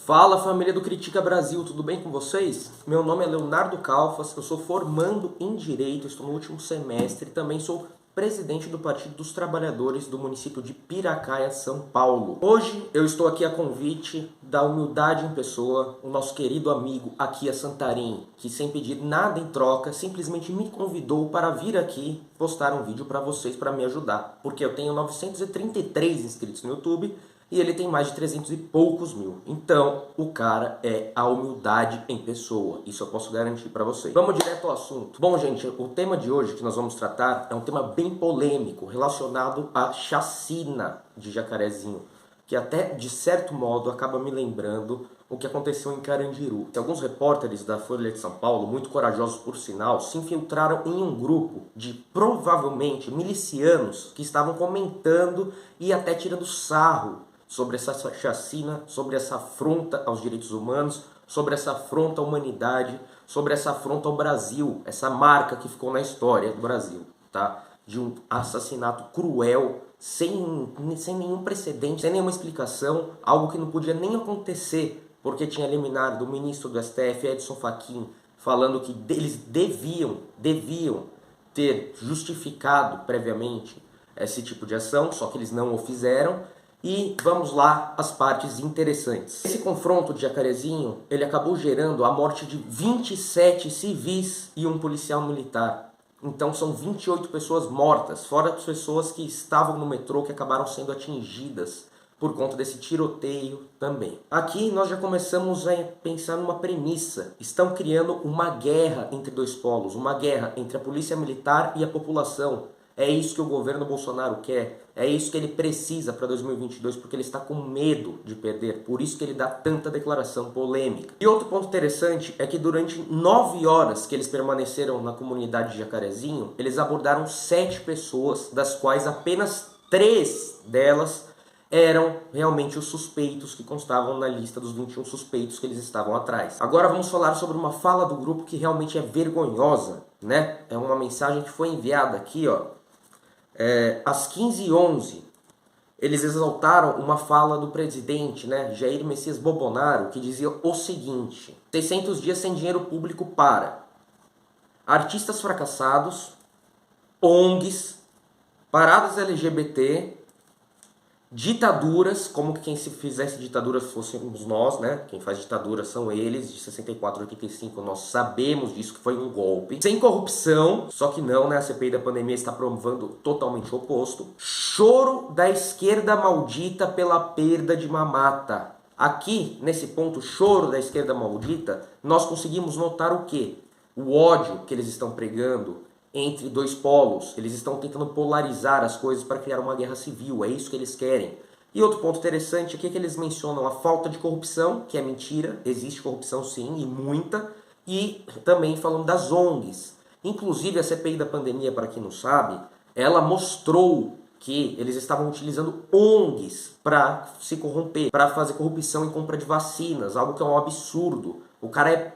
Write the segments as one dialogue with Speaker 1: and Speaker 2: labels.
Speaker 1: Fala, família do Critica Brasil, tudo bem com vocês? Meu nome é Leonardo Calfas, eu sou formando em Direito, estou no último semestre e também sou presidente do Partido dos Trabalhadores do município de Piracaia, São Paulo. Hoje eu estou aqui a convite da humildade em pessoa, o nosso querido amigo Akia Santarim, que sem pedir nada em troca, simplesmente me convidou para vir aqui postar um vídeo para vocês, para me ajudar, porque eu tenho 933 inscritos no YouTube, e ele tem mais de 300 e poucos mil. Então, o cara é a humildade em pessoa. Isso eu posso garantir para vocês. Vamos direto ao assunto. Bom, gente, o tema de hoje que nós vamos tratar é um tema bem polêmico, relacionado à chacina de Jacarezinho, que até, de certo modo, acaba me lembrando o que aconteceu em Carandiru. Alguns repórteres da Folha de São Paulo, muito corajosos por sinal, se infiltraram em um grupo de, provavelmente, milicianos que estavam comentando e até tirando sarro sobre essa chacina, sobre essa afronta aos direitos humanos, sobre essa afronta à humanidade, sobre essa afronta ao Brasil, essa marca que ficou na história do Brasil, tá? De um assassinato cruel, sem nenhum precedente, sem nenhuma explicação, algo que não podia nem acontecer, porque tinha liminar do ministro do STF, Edson Fachin, falando que eles deviam ter justificado previamente esse tipo de ação, só que eles não o fizeram. E vamos lá às partes interessantes. Esse confronto de Jacarezinho, ele acabou gerando a morte de 27 civis e um policial militar. Então são 28 pessoas mortas, fora as pessoas que estavam no metrô que acabaram sendo atingidas por conta desse tiroteio também. Aqui nós já começamos a pensar numa premissa. Estão criando uma guerra entre dois polos, uma guerra entre a polícia militar e a população. É isso que o governo Bolsonaro quer, é isso que ele precisa para 2022, porque ele está com medo de perder, por isso que ele dá tanta declaração polêmica. E outro ponto interessante é que durante 9 horas que eles permaneceram na comunidade de Jacarezinho, eles abordaram 7 pessoas, das quais apenas 3 delas eram realmente os suspeitos que constavam na lista dos 21 suspeitos que eles estavam atrás. Agora vamos falar sobre uma fala do grupo que realmente é vergonhosa, né? É uma mensagem que foi enviada aqui, ó. Às 15h11, eles exaltaram uma fala do presidente, né, Jair Messias Bolsonaro, que dizia o seguinte: 600 dias sem dinheiro público para artistas fracassados, ONGs, paradas LGBT, ditaduras, como que quem se fizesse ditadura fôssemos nós, né? Quem faz ditadura são eles, de 64 a 85, nós sabemos disso, que foi um golpe. Sem corrupção, só que não, né? A CPI da pandemia está provando totalmente o oposto. Choro da esquerda maldita pela perda de Mamata. Aqui, nesse ponto, choro da esquerda maldita, nós conseguimos notar o quê? O ódio que eles estão pregando entre dois polos. Eles estão tentando polarizar as coisas para criar uma guerra civil, é isso que eles querem. E outro ponto interessante aqui é que eles mencionam a falta de corrupção, que é mentira, existe corrupção sim, e muita, e também falando das ONGs. Inclusive a CPI da pandemia, para quem não sabe, ela mostrou que eles estavam utilizando ONGs para se corromper, para fazer corrupção em compra de vacinas, algo que é um absurdo. O cara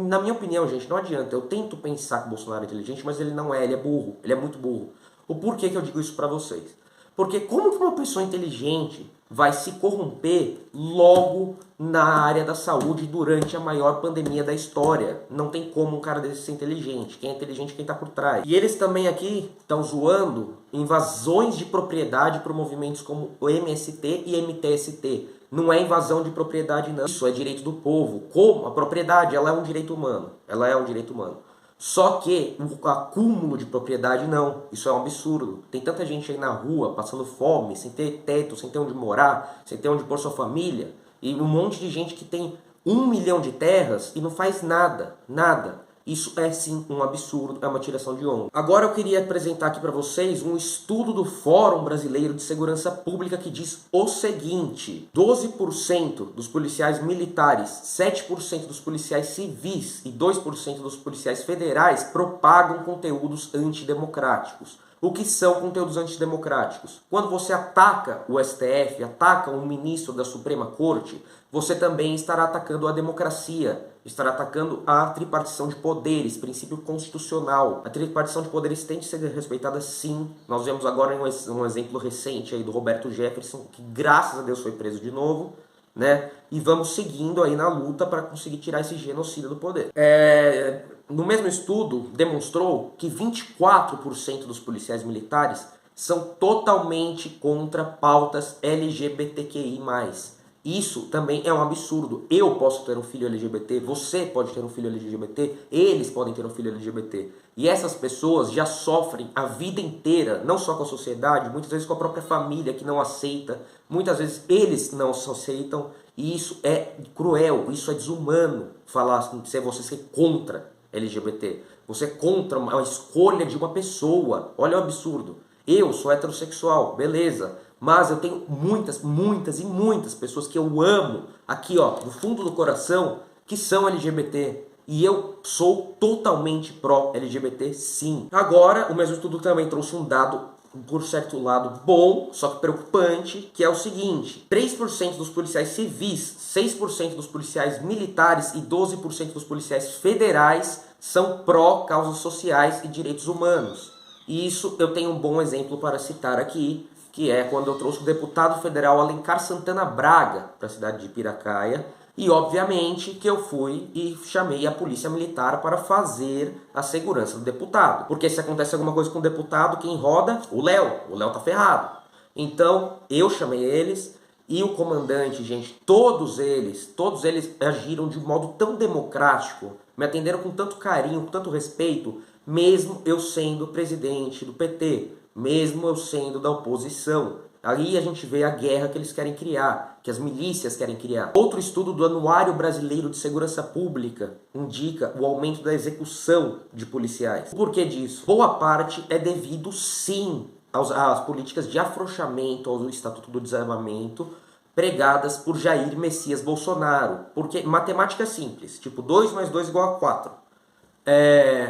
Speaker 1: na minha opinião, gente, não adianta. Eu tento pensar que o Bolsonaro é inteligente, mas ele não é, ele é burro. Ele é muito burro. O porquê que eu digo isso pra vocês? Porque como que uma pessoa inteligente vai se corromper logo na área da saúde durante a maior pandemia da história? Não tem como um cara desse ser inteligente. Quem é inteligente é quem tá por trás. E eles também aqui estão zoando invasões de propriedade por movimentos como o MST e MTST. Não é invasão de propriedade, não. Isso é direito do povo. Como? A propriedade, ela é um direito humano. Ela é um direito humano. Só que o acúmulo de propriedade, não. Isso é um absurdo. Tem tanta gente aí na rua, passando fome, sem ter teto, sem ter onde morar, sem ter onde pôr sua família. E um monte de gente que tem 1 milhão de terras e não faz nada. Nada. Isso é sim um absurdo, é uma tiração de onda. Agora eu queria apresentar aqui para vocês um estudo do Fórum Brasileiro de Segurança Pública que diz o seguinte: 12% dos policiais militares, 7% dos policiais civis e 2% dos policiais federais propagam conteúdos antidemocráticos. O que são conteúdos antidemocráticos? Quando você ataca o STF, ataca um ministro da Suprema Corte, você também estará atacando a democracia, estará atacando a tripartição de poderes, princípio constitucional. A tripartição de poderes tem de ser respeitada sim. Nós vemos agora um exemplo recente aí do Roberto Jefferson, que graças a Deus foi preso de novo, né? E vamos seguindo aí na luta para conseguir tirar esse genocida do poder. No mesmo estudo, demonstrou que 24% dos policiais militares são totalmente contra pautas LGBTQI+. Isso também é um absurdo. Eu posso ter um filho LGBT, você pode ter um filho LGBT, eles podem ter um filho LGBT. E essas pessoas já sofrem a vida inteira, não só com a sociedade, muitas vezes com a própria família que não aceita, muitas vezes eles não se aceitam, e isso é cruel, isso é desumano falar assim, se você ser contra LGBT. Você é contra a escolha de uma pessoa. Olha o absurdo. Eu sou heterossexual, beleza. Mas eu tenho muitas pessoas que eu amo, aqui ó, no fundo do coração, que são LGBT. E eu sou totalmente pró-LGBT, sim. Agora, o mesmo estudo também trouxe um dado, por certo lado, bom, só que preocupante, que é o seguinte: 3% dos policiais civis, 6% dos policiais militares e 12% dos policiais federais são pró-causas sociais e direitos humanos. E isso eu tenho um bom exemplo para citar aqui, que é quando eu trouxe o deputado federal Alencar Santana Braga para a cidade de Piracaia, e obviamente que eu fui e chamei a polícia militar para fazer a segurança do deputado. Porque se acontece alguma coisa com o deputado, quem roda? O Léo tá ferrado. Então eu chamei eles e o comandante, gente, todos eles agiram de modo tão democrático, me atenderam com tanto carinho, com tanto respeito, mesmo eu sendo presidente do PT, mesmo eu sendo da oposição. Aí a gente vê a guerra que eles querem criar, que as milícias querem criar. Outro estudo do Anuário Brasileiro de Segurança Pública indica o aumento da execução de policiais. O porquê disso? Boa parte é devido, sim, às políticas de afrouxamento ao Estatuto do Desarmamento pregadas por Jair Messias Bolsonaro. Porque matemática é simples, tipo 2 mais 2 igual a 4.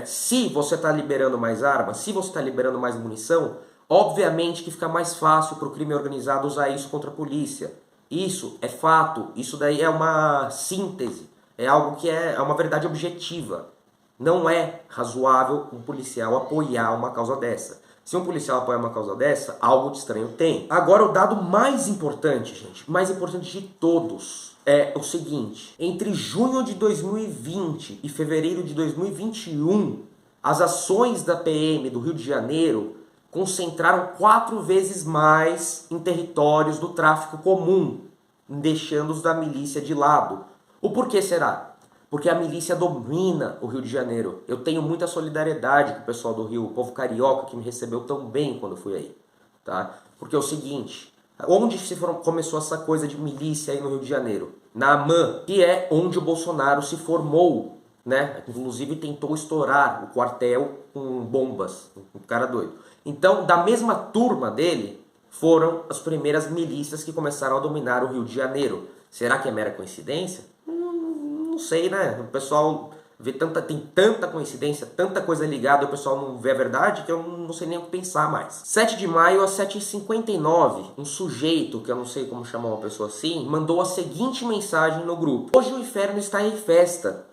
Speaker 1: Se você está liberando mais armas, se você está liberando mais munição, obviamente que fica mais fácil para o crime organizado usar isso contra a polícia. Isso é fato, isso daí é uma síntese, é algo que é uma verdade objetiva. Não é razoável um policial apoiar uma causa dessa. Se um policial apoia uma causa dessa, algo de estranho tem. Agora o dado mais importante, gente, mais importante de todos, é o seguinte: entre junho de 2020 e fevereiro de 2021, as ações da PM do Rio de Janeiro concentraram 4 vezes mais em territórios do tráfico comum, deixando-os da milícia de lado. O porquê será? Porque a milícia domina o Rio de Janeiro. Eu tenho muita solidariedade com o pessoal do Rio, o povo carioca que me recebeu tão bem quando eu fui aí, tá? Porque é o seguinte: onde começou essa coisa de milícia aí no Rio de Janeiro? Na AMAN, que é onde o Bolsonaro se formou, né? Inclusive tentou estourar o quartel com bombas, um cara doido. Então, da mesma turma dele, foram as primeiras milícias que começaram a dominar o Rio de Janeiro. Será que é mera coincidência? Não sei, né? O pessoal tem tanta coincidência, tanta coisa ligada, e o pessoal não vê a verdade, que eu não sei nem o que pensar mais. 7 de maio, às 7h59, um sujeito, que eu não sei como chamar uma pessoa assim, mandou a seguinte mensagem no grupo: hoje o inferno está em festa.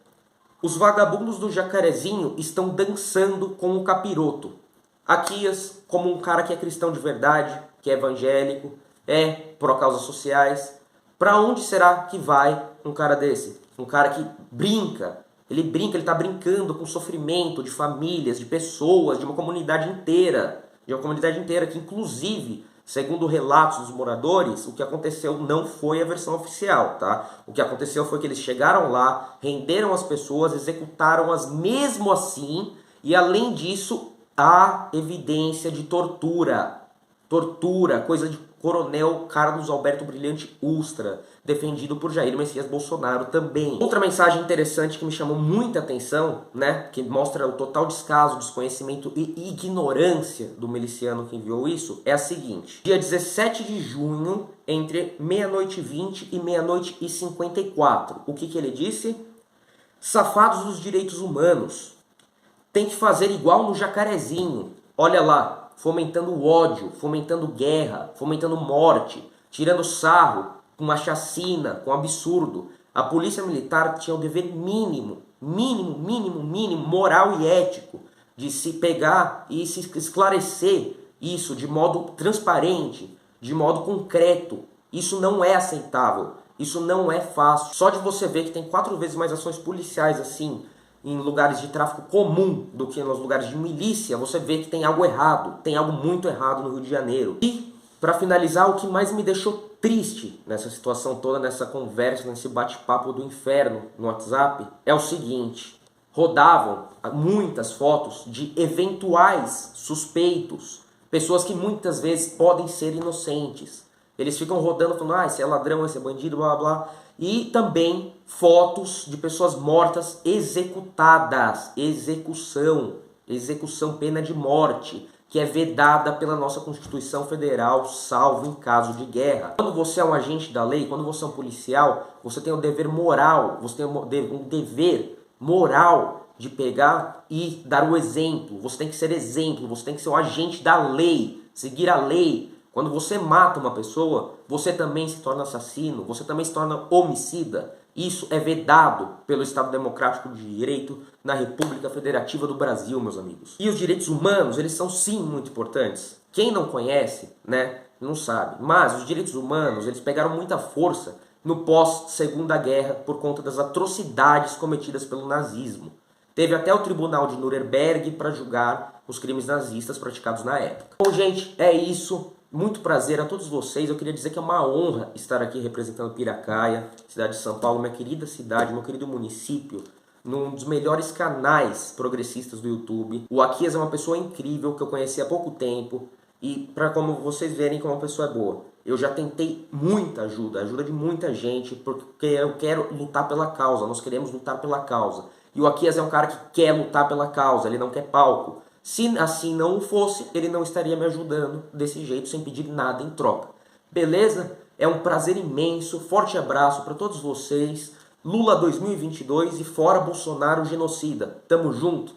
Speaker 1: Os vagabundos do Jacarezinho estão dançando com o capiroto. Aquias, como um cara que é cristão de verdade, que é evangélico, é pró-causas sociais, para onde será que vai um cara desse? Um cara que brinca, ele tá brincando com o sofrimento de famílias, de pessoas, de uma comunidade inteira, que inclusive, segundo relatos dos moradores, o que aconteceu não foi a versão oficial, tá? O que aconteceu foi que eles chegaram lá, renderam as pessoas, executaram-as mesmo assim, e além disso, há evidência de tortura, coisa de Coronel Carlos Alberto Brilhante Ustra, defendido por Jair Messias Bolsonaro também. Outra mensagem interessante que me chamou muita atenção, né, que mostra o total descaso, desconhecimento e ignorância do miliciano que enviou isso, é a seguinte: dia 17 de junho, entre 00h20 e 00h54, o que ele disse? Safados dos direitos humanos, tem que fazer igual no Jacarezinho, olha lá, fomentando ódio, fomentando guerra, fomentando morte, tirando sarro, com uma chacina, com um absurdo. A polícia militar tinha o dever mínimo, moral e ético, de se pegar e se esclarecer isso de modo transparente, de modo concreto. Isso não é aceitável. Isso não é fácil. Só de você ver que tem 4 vezes mais ações policiais assim em lugares de tráfico comum do que nos lugares de milícia, você vê que tem algo errado, tem algo muito errado no Rio de Janeiro. E, para finalizar, o que mais me deixou triste nessa situação toda, nessa conversa, nesse bate-papo do inferno no WhatsApp, é o seguinte: rodavam muitas fotos de eventuais suspeitos, pessoas que muitas vezes podem ser inocentes. Eles ficam rodando falando, esse é ladrão, esse é bandido, blá blá. E também fotos de pessoas mortas executadas. Execução, pena de morte, que é vedada pela nossa Constituição Federal, salvo em caso de guerra. Quando você é um agente da lei, quando você é um policial, você tem um dever moral, você tem um dever moral de pegar e dar o exemplo. Você tem que ser exemplo, você tem que ser um agente da lei, seguir a lei. Quando você mata uma pessoa, você também se torna assassino, você também se torna homicida. Isso é vedado pelo Estado Democrático de Direito na República Federativa do Brasil, meus amigos. E os direitos humanos, eles são sim muito importantes. Quem não conhece, né, não sabe. Mas os direitos humanos, eles pegaram muita força no pós-Segunda Guerra por conta das atrocidades cometidas pelo nazismo. Teve até o Tribunal de Nuremberg para julgar os crimes nazistas praticados na época. Bom, gente, é isso. Muito prazer a todos vocês. Eu queria dizer que é uma honra estar aqui representando Piracaia, cidade de São Paulo, minha querida cidade, meu querido município, num dos melhores canais progressistas do YouTube. O Aquias é uma pessoa incrível que eu conheci há pouco tempo e para como vocês verem como uma pessoa é boa. Eu já tentei muita ajuda de muita gente, porque eu quero lutar pela causa, nós queremos lutar pela causa. E o Aquias é um cara que quer lutar pela causa, ele não quer palco. Se assim não fosse, ele não estaria me ajudando desse jeito, sem pedir nada em troca. Beleza? É um prazer imenso, forte abraço para todos vocês. Lula 2022 e fora Bolsonaro genocida. Tamo junto!